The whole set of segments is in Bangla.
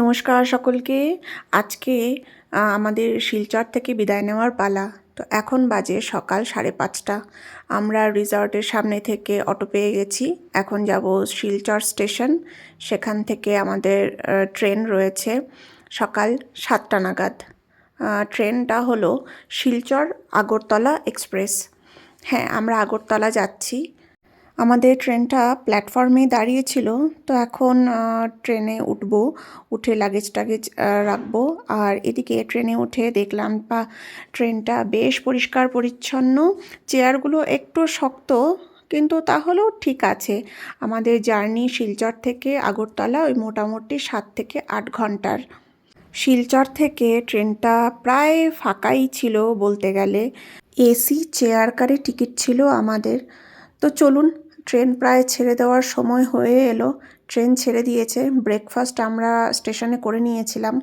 নমস্কার সকলকে। আজকে আমাদের শিলচর থেকে বিদায় নেওয়ার পালা। তো এখন বাজে সকাল 5:30। আমরা রিসর্টের সামনে থেকে অটো পেয়ে গেছি। এখন যাব শিলচর স্টেশন। সেখান থেকে আমাদের ট্রেন রয়েছে সকাল 7টা নাগাদ। ট্রেনটা হলো শিলচর আগরতলা এক্সপ্রেস। হ্যাঁ, আমরা আগরতলা যাচ্ছি। আমাদের ট্রেনটা প্ল্যাটফর্মে দাঁড়িয়েছিল, তো এখন ট্রেনে উঠবো, উঠে লাগেজ টাগেজ রাখবো। আর এদিকে ট্রেনে উঠে দেখলাম ট্রেনটা বেশ পরিষ্কার পরিচ্ছন্ন। চেয়ারগুলো একটু শক্ত, কিন্তু তাহলেও ঠিক আছে। আমাদের জার্নি শিলচর থেকে আগরতলা ওই মোটামুটি 7 থেকে 8 ঘন্টার। শিলচর থেকে ট্রেনটা প্রায় ফাঁকাই ছিল বলতে গেলে। এসি চেয়ার কারে টিকিট ছিল আমাদের। তো চলুন, ট্রেন প্রায় ছেড়ে দেওয়ার সময় হয়ে এলো। ট্রেন ছেড়ে দিয়েছে। ব্রেকফাস্ট আমরা স্টেশনে করে নিয়েছিলাম,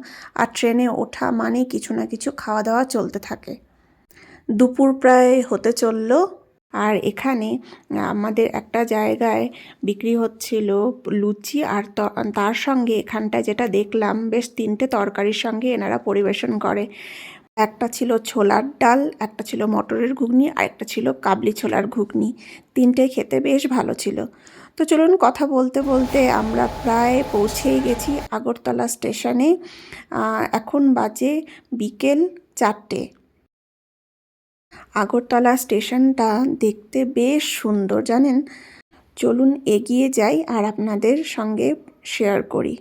আর ট্রেনে ওঠা মানেই কিছু না কিছু খাওয়া দাওয়া চলতে থাকে। দুপুর প্রায় হতে চললো, আর এখানে আমাদের একটা জায়গায় বিক্রি হচ্ছিল লুচি, আর তার সঙ্গে এখানটায় যেটা দেখলাম বেশ 3টে তরকারির সঙ্গে এনারা পরিবেশন করে। একটা ছিল ছোলার ডাল, একটা ছিল মটরের ঘুগনি, আর একটা ছিল কাবলি ছোলার ঘুগনি। 3টে খেতে বেশ ভালো ছিল। তো চলুন, কথা বলতে বলতে আমরা প্রায় পৌঁছেই গেছি আগরতলা স্টেশনে। এখন বাজে বিকেল 4টে। আগরতলা স্টেশনটা দেখতে বেশ সুন্দর, জানেন। চলুন এগিয়ে যাই আর আপনাদের সঙ্গে শেয়ার করি।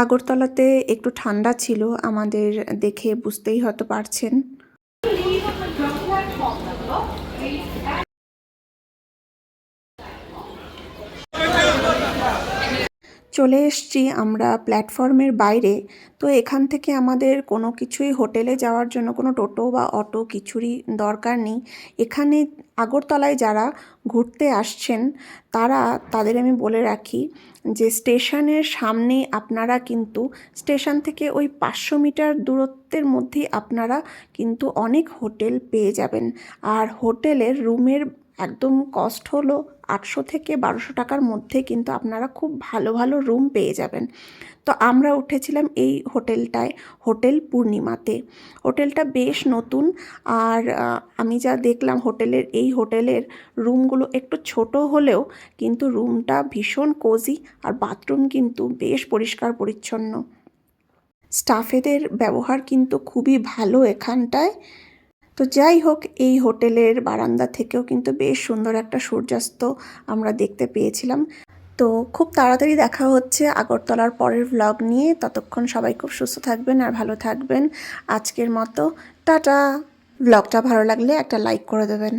আগরতলাতে একটু ঠান্ডা ছিল, আমাদের দেখে বুঝতেই হয়তো পারছেন। চলে এসছি আমরা প্ল্যাটফর্মের বাইরে। তো এখান থেকে আমাদের কোনো কিছুই হোটেলে যাওয়ার জন্য কোনো টোটো বা অটো কিছুরই দরকার নেই। এখানে আগরতলায় যারা ঘুরতে আসছেন তাদের আমি বলে রাখি যে স্টেশনের সামনে আপনারা কিন্তু স্টেশন থেকে ওই 500 মিটার দূরত্বের মধ্যেই আপনারা কিন্তু অনেক হোটেল পেয়ে যাবেন। আর হোটেলের রুমের একদম কস্ট হলো 800 থেকে 1200 টাকার মধ্যে, কিন্তু আপনারা খুব ভালো ভালো রুম পেয়ে যাবেন। তো আমরা উঠেছিলাম এই হোটেলটায়, হোটেল পূর্ণিমাতে। হোটেলটা বেশ নতুন, আর আমি যা দেখলাম এই হোটেলের রুমগুলো একটু ছোট হলেও কিন্তু রুমটা ভীষণ কোজি, আর বাথরুম কিন্তু বেশ পরিষ্কার পরিচ্ছন্ন। স্টাফেদের ব্যবহার কিন্তু খুবই ভালো এখানটায়। তো যাই হোক, এই হোটেলের বারান্দা থেকেও কিন্তু বেশ সুন্দর একটা সূর্যাস্ত আমরা দেখতে পেয়েছিলাম। তো খুব তাড়াতাড়ি দেখা হচ্ছে আগরতলার পরের ভ্লগ নিয়ে। ততক্ষণ সবাই খুব সুস্থ থাকবেন আর ভালো থাকবেন। আজকের মতো টাটা। ভ্লগটা ভালো লাগলে একটা লাইক করে দেবেন।